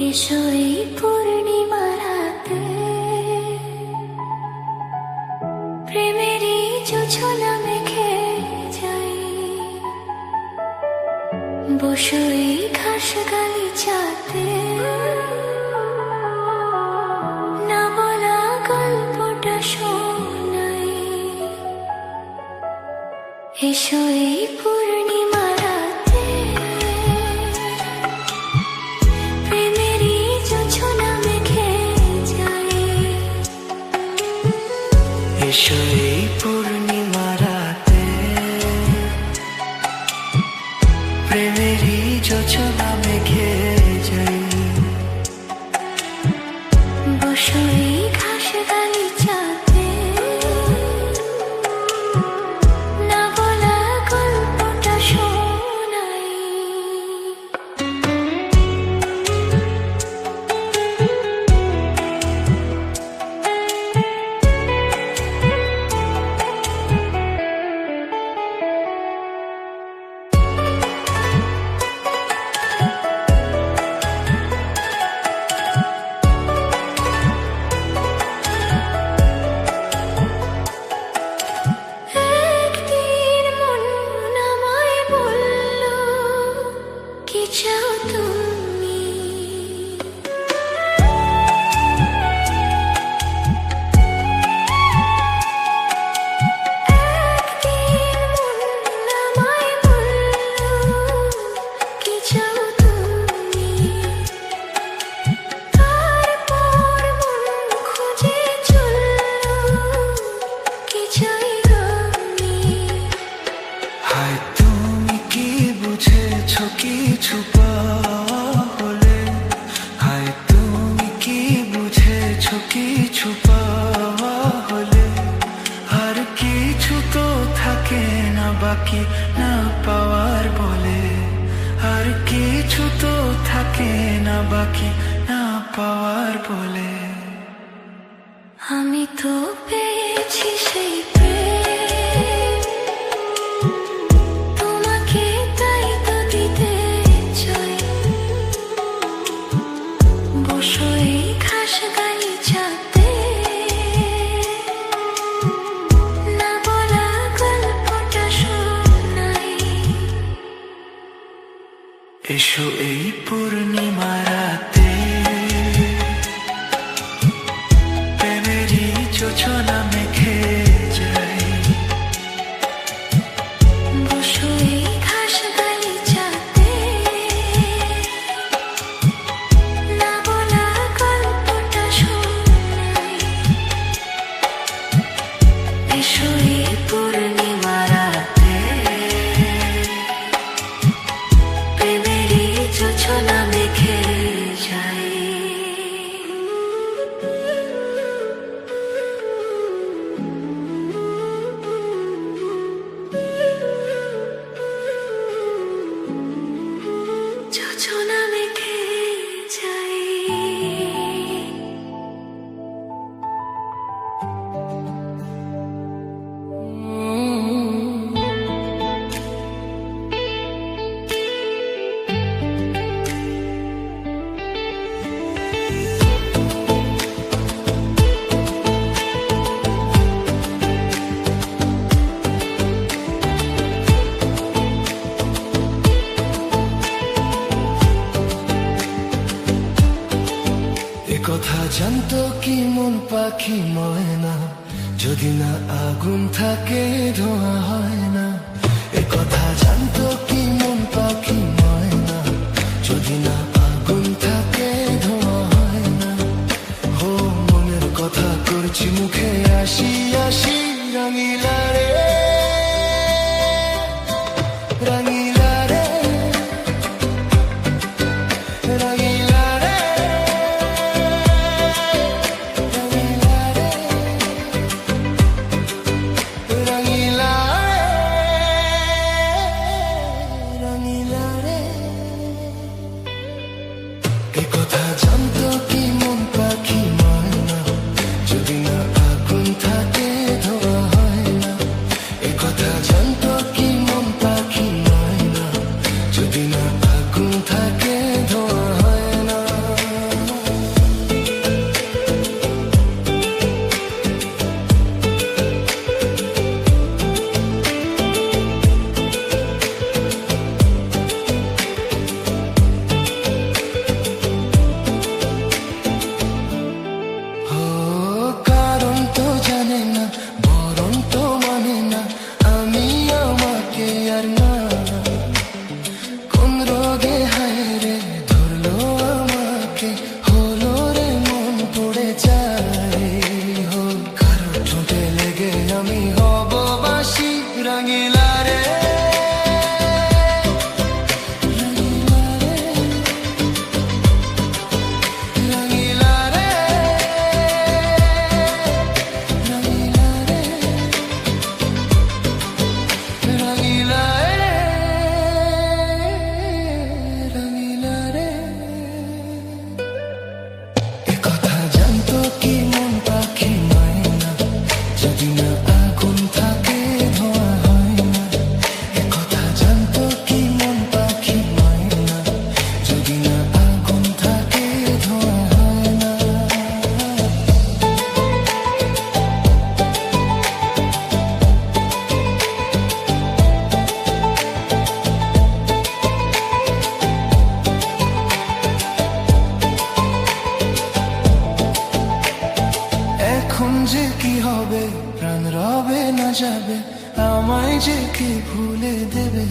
এসো এই পূর্ণিমা রাতে প্রেমেরই জোছনা মেখে যাই। বসো এই ঘাস গালিচাতে, না বলা গল্পটা শোনাই। এসো এই পূর্ণিমা রাতে প্রেমেরই জোছনা মেখে যাই। এসো এই পূর্ণিমা রাতে প্রেমেরই জোছনা মেখে যাই। বসো এই ঘাস গালিচাতে, না বলা গল্পটা শোনাই। একদিন মন আমায় বলল, কি চাও তুমি? একদিন মন আমায় বলল, কি চাও তুমি? তারপর মন খুঁজে চলল, কি চাই আমি? হায় তুমি কি বুঝেছো কিছু পাওয়া হলে? হায় তুমি কি বুঝেছো কিছু পাওয়া হলে? আর কিছু তো থাকে না বাকি না পাওয়ার বলে। আর কিছু তো থাকে না বাকি না পাওয়ার বলে। আমি তো পেয়েছি সেই প্রেম, তোমাকে তাই তো দিতে চাই। বসো এই ঘাস গালিচাতে, না বলা গল্পটা শোনাই। এসো এই পূর্ণিমা রাতে প্রেমেরই জোছনা মেখে যাই। বসো এই ঘাস গালিচাতে, না বলা গল্পটা শোনাই। এসো এই পূর্ণিমা রাতে প্রেমেরই জোছনা মেখে যাই। জোছনা মেখে যাই। কথা জানতো কি মন পাখি ময়না, যদি না আগুন থাকে ধোঁয়া হয় না। এ কথা জানতো কি মন পাখি ময়না, যদি না আগুন থাকে ধোঁয়া হয় না। হো মনের কথা করছি মুখে আসি আসি, রাঙিলা রে রাঙিলা রে রাঙিলা রে কথা জানতো কি মন পাখি ময়না, যদি না আগুন থাকে ধোঁয়া হয় না। যাবে, আমায় যে কি ভুলে দেবে।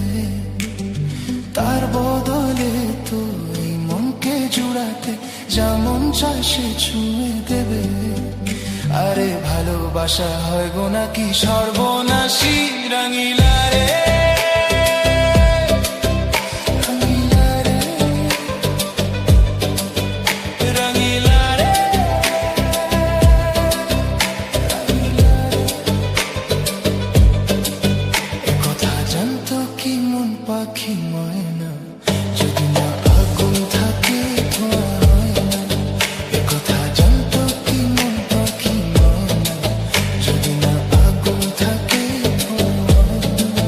তার বদলে তো এই মনকে জুড়াতে যেমন চায় সে ছুঁয়ে দেবে। আরে ভালোবাসা হয় গো নাকি সর্বনাশী রাঙিলা রে। পাখি ময়না যদি না আগুন থাকে ধোঁয়া হয় না। একথা জানতো কি মন পাখি ময়না যদি না আগুন থাকে ধোঁয়া হয় না।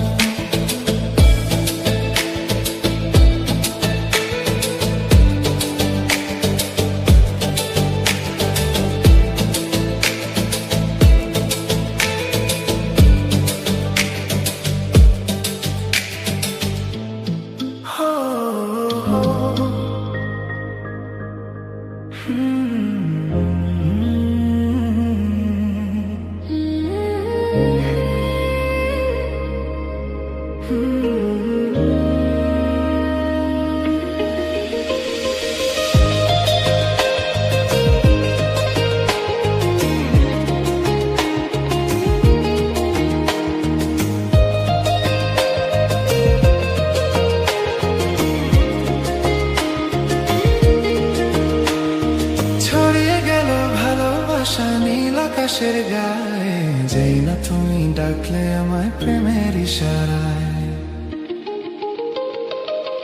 নীল আকাশের গায়ে যেই না তুমি ডাকলে আমায় প্রেমের ইশারায়।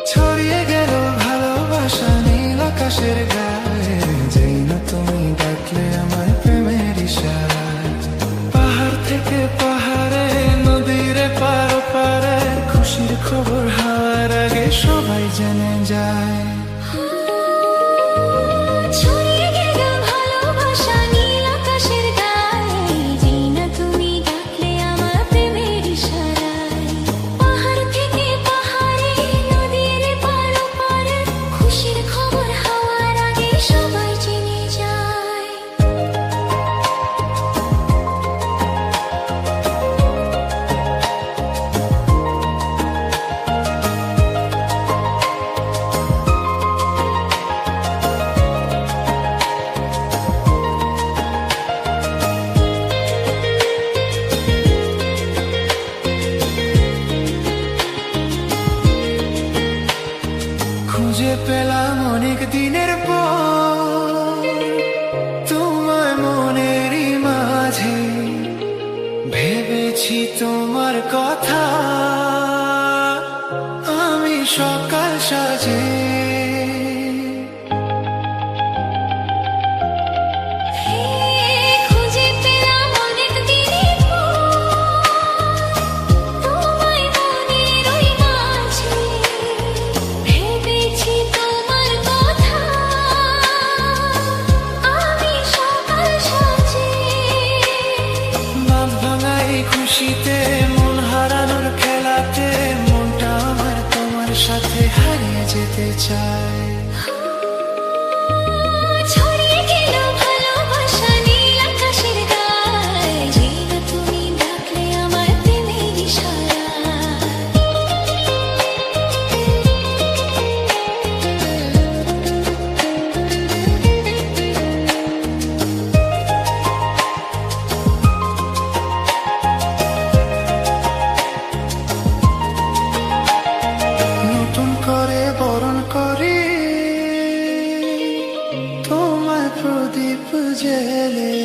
ছড়িয়ে গেল ভালোবাসা নীল আকাশের গায়ে যেই না তুমি ডাকলে আমায় প্রেমের ইশারায়। পাহাড় থেকে পাহাড়ে নদীর পার পারে খুশির খবর হওয়ার আগে সবাই জেনে যায়। খুঁজে পেলাম অনেক দিনের পর তোমায় মনেরই মাঝে। ভেবেছি তোমার কথা আমি সকাল সাজে। খুশিতে মন হারানোর খেলাতে মনটা আমার তোমার সাথে হারিয়ে যেতে চায়। ছড়িয়ে গেল ভালোবাসা নীল আকাশের গায়ে যেই না তুমি ডাকলে আমার প্রেমের ইশারায়। বরণ করি তোমায় প্রদীপ জেলে,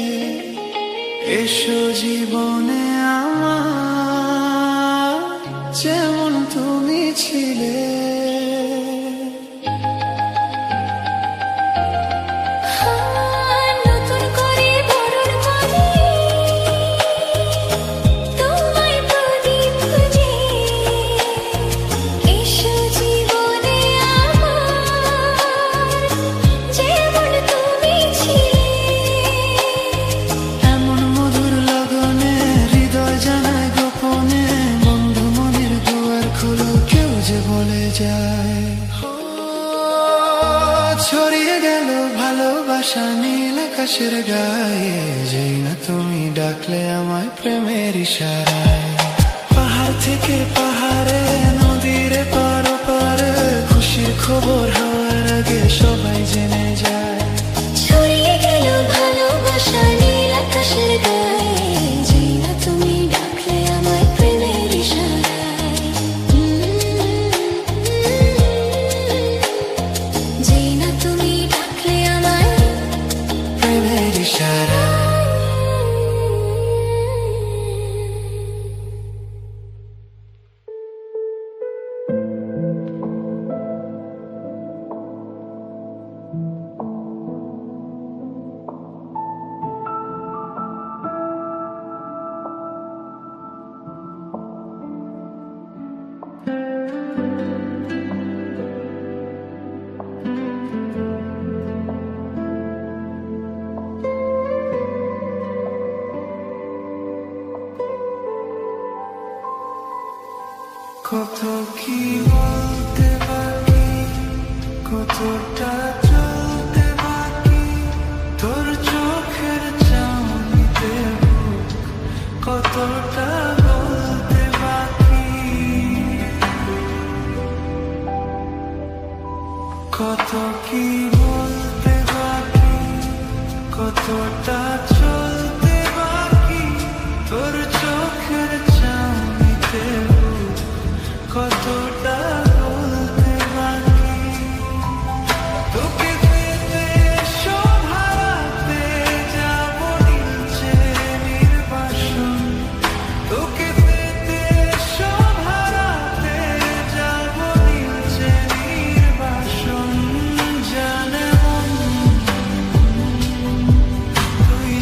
এসো জীবনে আমার যেমন তুমি ছিলে। ছড়িয়ে গেল ভালোবাসা বাসা নীল আকাশের গায়ে, যেই না তুমি ডাকলে আমায় প্রেমের ইশারায়। পাহাড় থেকে পাহাড়ে, নদীর পার পারে, খুশির খবর হওয়ার আগে সবাই জেনে যায়। ছড়িয়ে গেল ভালোবাসা নীল আকাশের গায়ে, যেই না তুমি ডাকলে আমায় প্রেমের ইশারায়। যেই না তুমি ডাকলে আমায় প্রেমের ইশারায়। কত কি বলতে বাকি, কতটা চলতে বাকি, তোর চোখের চাউনিতে বুক কতটা বলতে বাকি। কত কি বলতে বাকি, কতটা চলতে বাকি, তোর চোখের চাউনিতে কতটা বলতে বাকি। তোকে পেতে সব হারাতে যাব নিচে নির্বাসন, তোকে পেতে সব হারাতে যাব নিচে নির্বাসন। জানে মন তুই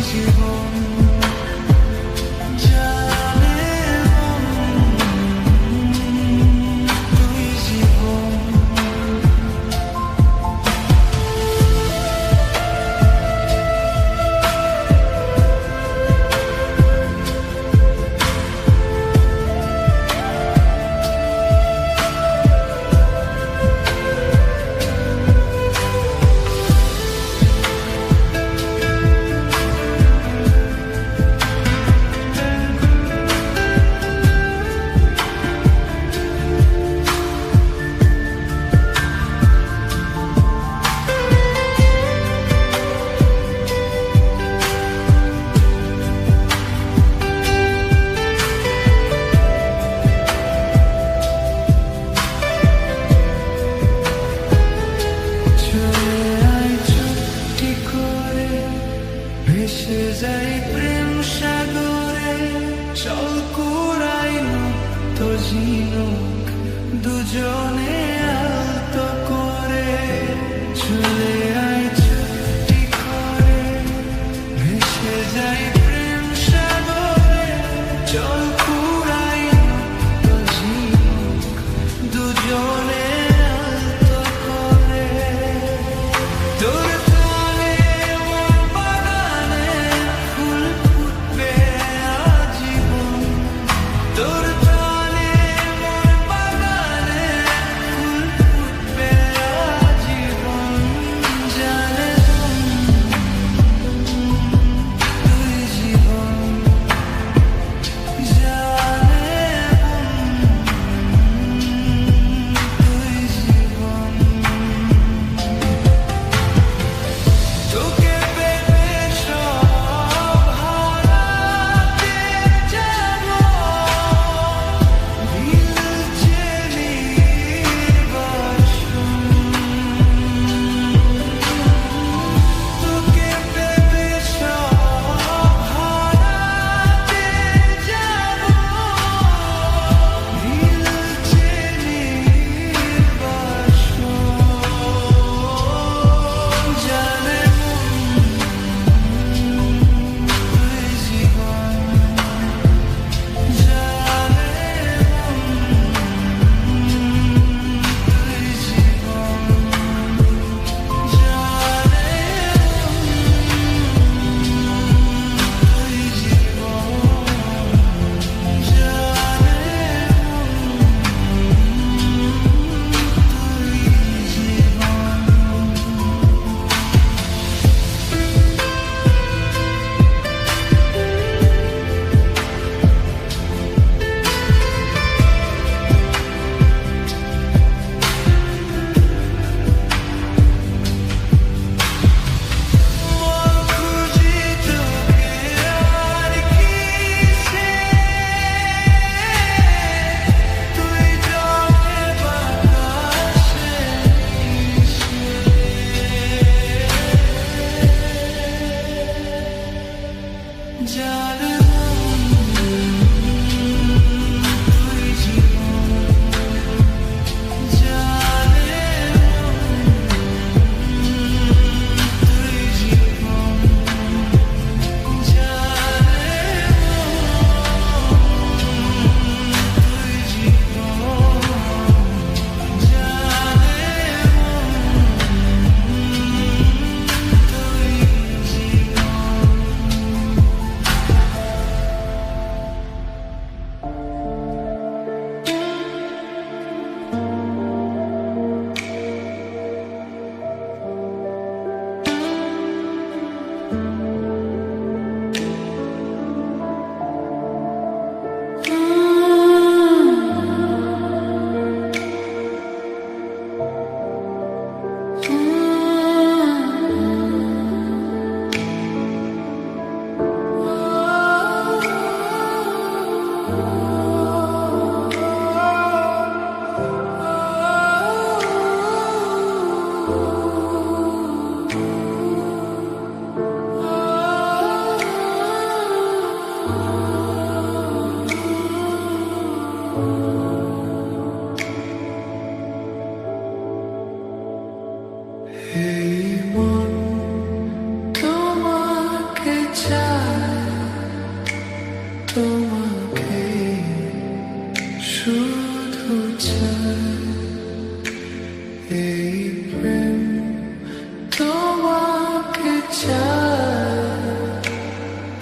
চাই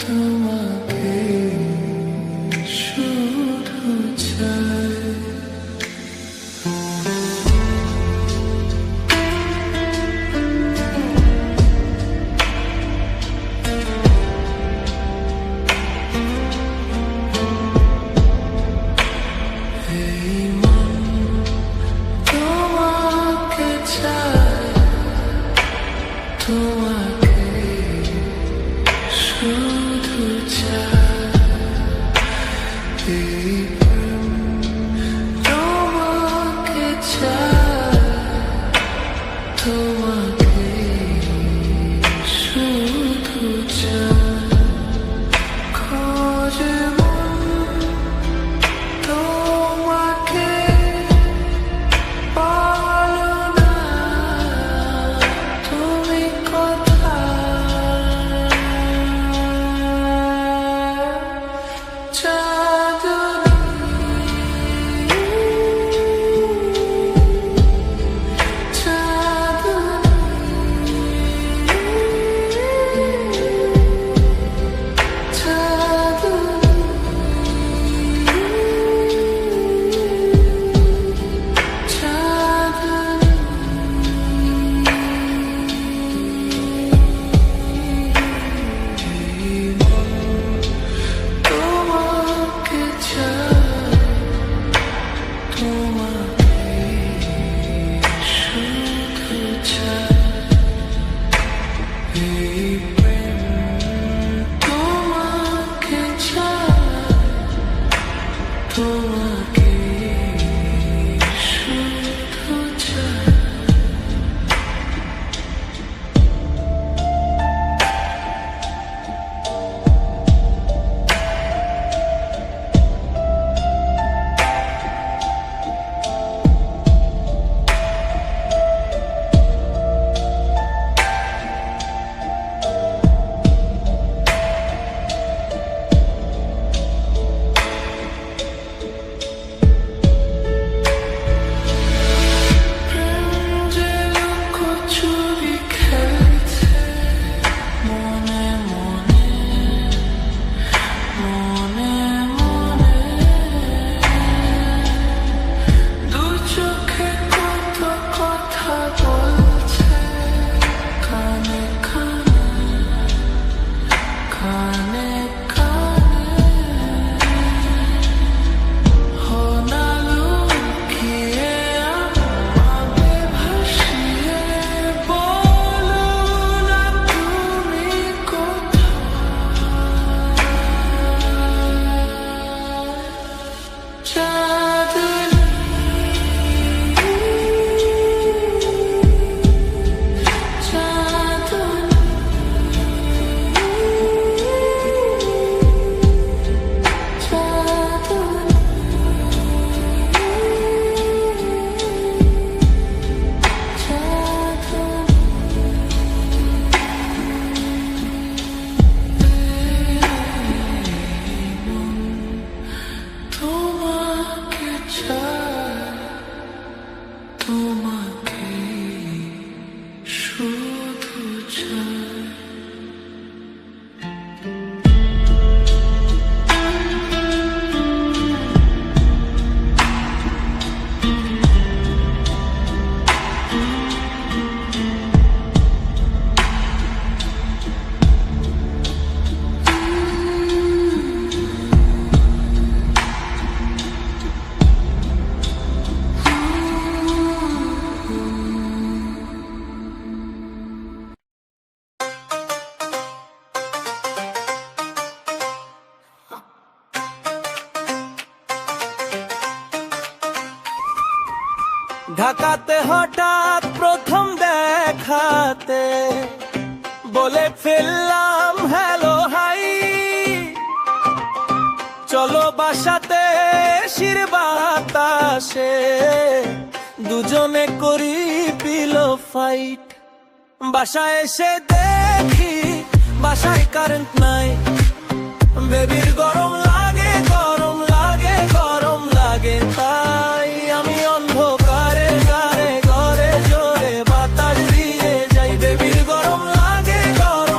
তোমাকে শুধু চাই তোমাকে শুধু চাই তোমাকে চাই তোমাকে শুধু চাই খোঁজে মন তোমাকে পালো না তুমি কোথায় ঢাকাতে হঠাৎ প্রথম দেখাতে বলে ফেললাম হ্যালো হাই, চলো বাসাতে শির বাতাসে দুজনে করি পিলো ফাইট। বাসায় এসে দেখি বাসায় কারেন্ট নাই, বেবির গরম লাগে গরম লাগে গরম লাগে, তাই আমি অন্ধকারে গারে ঘরে জোরে বাতাস দিয়ে যাই। বেবির গরম লাগে গরম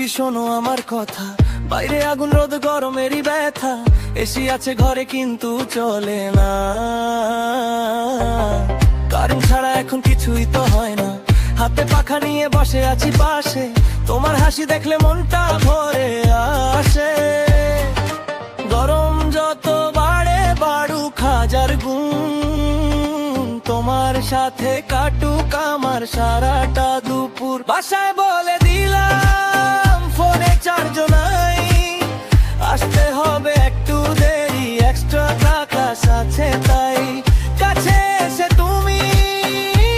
বেবি শোনো আমার কথা, বাইরে আগুন রোদ গরমেরই ব্যথা, এসি আছে ঘরে কিন্তু চলে না, কারেন্ট ছাড়া এখন কিছুই তো হয় না, হাতে পাখা নিয়ে বসে আছি পাশে, তোমার হাসি দেখলে মনটা ভরে আসে। গরম যত বাড়ে বাড়ুক হাজার গুণ, তোমার সাথে কাটুক আমার সারাটা দুপুর। বাসায় বলে দিলাম ফোনে চার্জ নাই, আসতে হবে একটু দেরি, এক্সট্রা ক্লাস আছে তাই। কাছে এসে তুমি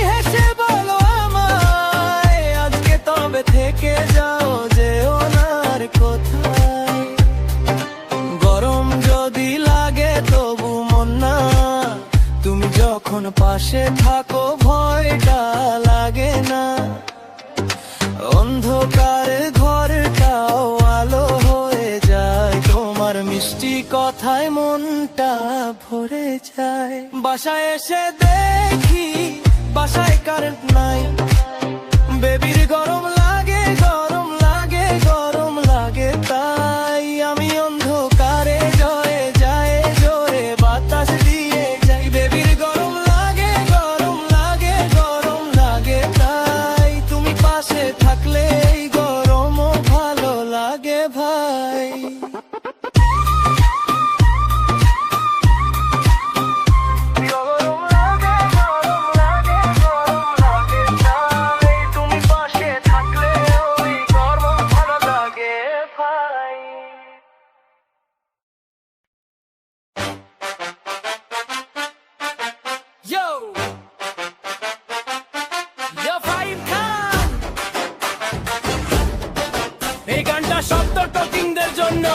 হেসে বলো আমায়, আজকে তবে থেকে যাও যে ওনার কোথায়। গরম যদি লাগে তবু মন না, তুমি যখন পাশে থাকো ভয়টা লাগে না। অন্ধকার ঘরটাও আলো হয়ে যায়, তোমার মিষ্টি কথায় মনটা ভরে যায়। বাসায় এসে দেখি বাসায় কারেন্ট নাই, বেবির গরম লাগে গরম লাগে গরম লাগে তাই। আমি অন্ধকারে জয়ে যায় জোরে বাতাস দিয়ে যাই, বেবির গরম লাগে গরম লাগে গরম লাগে তাই। তুমি পাশে থাকলে এই গরমও ভালো লাগে ভাই। Yo! Yo Fahim Khan! এই গানটা শব্দ টকিংদের জন্য,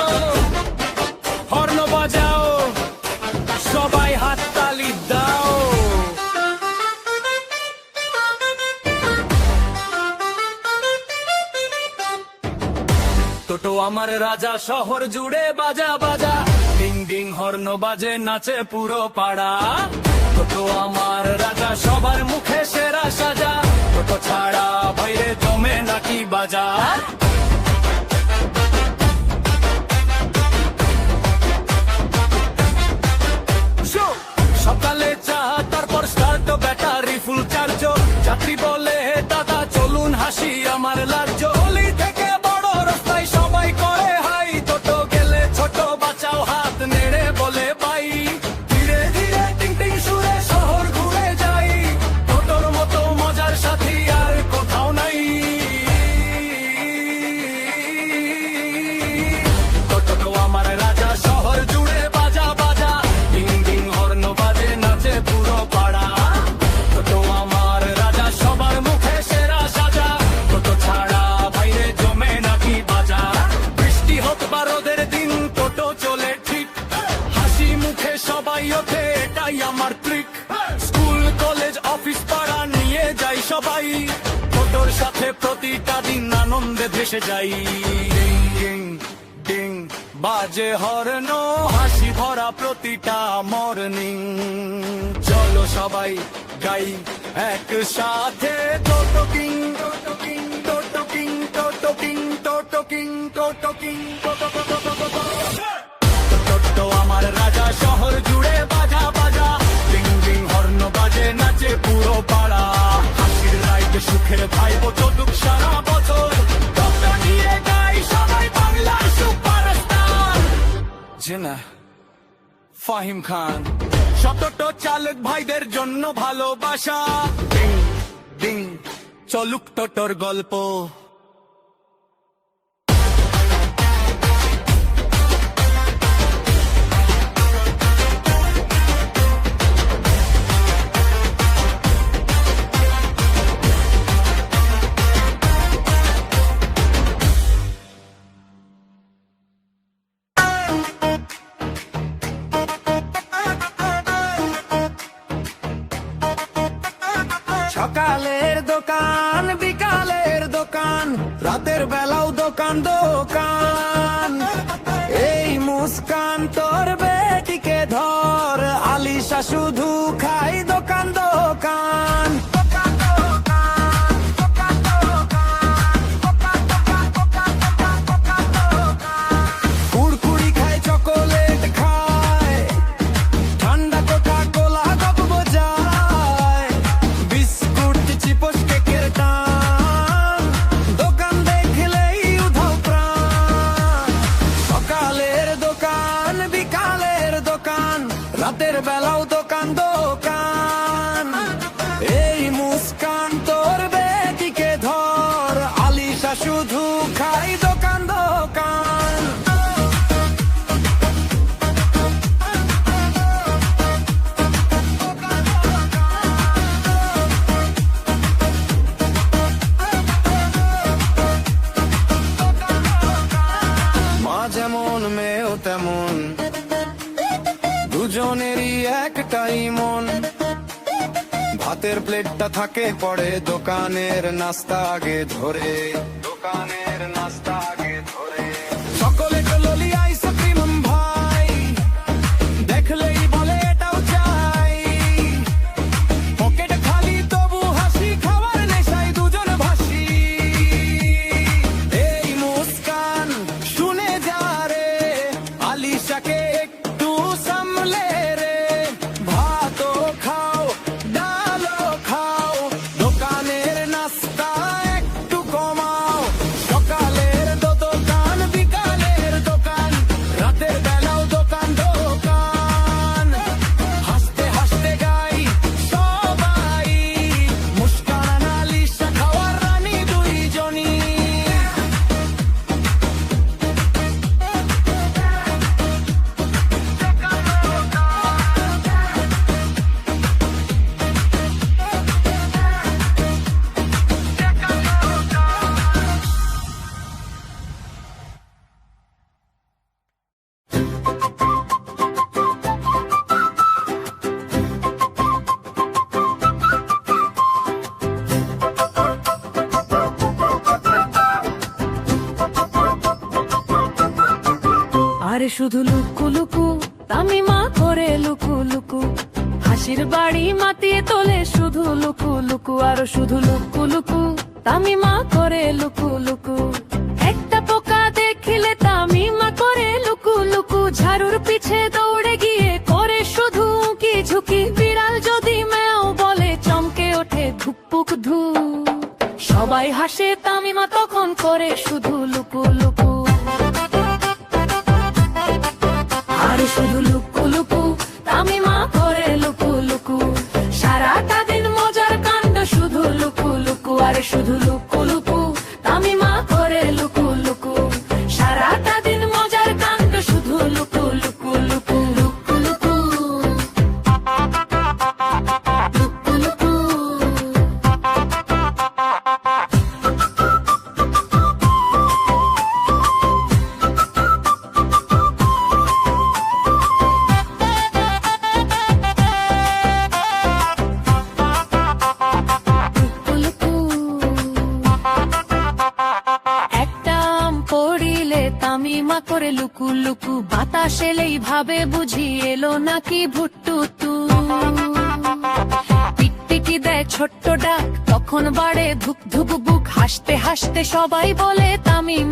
হর্ন বাজাও, সবাই হাততালি দাও। টোটো আমার রাজা, শহর জুড়ে বাজা বাজা, ডিং ডিং হর্ন বাজে নাচে পুরো পাড়া। টোটো আমার রাজা, সবার মুখে সেরা সাজা, টোটো ছাড়া বাইরে জমে নাকি বাজার। সকালে চা, তারপর স্টার্ট ব্যাটারি ফুল চার্জ, যাত্রী বলে দাদা চলুন হাসি আমার লাজ্জ। গলি থেকে বড় রাস্তায় সবাই করে হাই, টোটো গেলে ছোট বাঁচাও হাত নেড়ে বলে বাই। ধীরে ধীরে টিং টিং সুরে শহর ঘুরে যাই, টোটোর মতো মজার সাথী আর কোথাও নাই। টোটো আমার রাজা, শহর জুড়ে বাজা বাজা, ডিং ডিং হর্ন বাজে নাচে পুরো পাড়া। টোটো আমার রাজা, সবার মুখে সেরা সাজা, টোটো ছাড়া বাইরে জমে নাকি বাজার। বৃষ্টি হোক বা রোদের দিন টোটো চলে ঠিক, হাসি মুখে সবাই ওঠে এটাই আমার ট্রিক। স্কুল কলেজ অফিস পাড়া নিয়ে যাই সবাই, টোটোর সাথে প্রতিটা দিন আনন্দে ভেসে যাই। ডিং ডিং ডিং বাজে হর্ন, হাসি ভরা প্রতিটা মর্নিং। চলো সবাই গাই একসাথে, টোটো কিং টোটো কিং টোটো কিং টোটো কিং টোটো কিং টোটো কিং টোটো আমার রাজা, শহর জুড়ে বাজা বাজা, ডিং ডিং হর্ন বাজে নাচে পুরো পাড়া। হাসির রাইড সুখের ভাইবো চলুক সারা বছর, টোটো নিয়ে গাই সবাই বাংলার সুপারস্টার। জেনা ফাহিম খান, শতটো চালক ভাইদের জন্য ভালোবাসা, ডিং ডিং চলুক টোটোর গল্প। সকালের দোকান, বিকালের দোকান, রাতের বেলাও দোকান দোকান। এই মুস্কান তোর বেটিকে ধর, আলিশা শুধু খাই দোকান দোকান। ভাতের প্লেটটা থাকে পড়ে দোকানের নাস্তা আগে ধরে, দোকানের নাস্তা আগে ধরে। চকোলেট ললি আইসক্রিম ভাই দেখলেই বলে এটাও চাই, পকেট খালি তবু হাসি, খাবার নেশায় দুজন ভাসি। এই মুস্কান শুনে যা রে, আলিশাকে একটু সামলে রে। ভাতও খাও ডালও খাও, দোকানের নাস্তা একটু কমাও। সকালের দোকান, বিকালের দোকান, রাতের বেলাও দোকান দোকান। হাসতে হাসতে গাই সবাই, মুস্কান আলিশা খাওয়ার রানী দুইজনই। আরে শুধু লুকু লুকু তামিমা করে লুকু লুকু, হাসির বাড়ি মাতিয়ে তোলে শুধু লুকু লুকু। আর শুধু লুকু লুকু তামিমা করে লুকু লুকু, একটা পোকা দেখিলে তামিমা করে লুকু লুকু। ঝাড়ুর পিছে দৌড়ে গিয়ে করে শুধু উঁকি ঝুঁকি, বিড়াল যদি ম্যাও বলে চমকে ওঠে ধুকপুক ধু। সবাই হাসে তামিমা তখন করে শুধু লুকু লুকু। আর শুধু লুকু লুকু তামিমা করে লুকু লুকু, সারাটা দিন মজার কাণ্ড শুধু লুকু লুকু। আর শুধু লুকু লুকু তামিমা করে লুকু লুকু, সারাটা দিন মজার কাণ্ড শুধু লুকু লুকু লুকু লুকু লুকু লুকু লুকু। একটা আম পড়িলে তামিমা করে লুকু লুকু, বাতাস এলেই ভাবে বুঝি এলো নাকি ভুট্টু তু। টিকটিকি দেয় ছোট্ট ডাক তখন বাড়ে ধুক ধুক বুক, হাসতে হাসতে সবাই বলে তামিমা।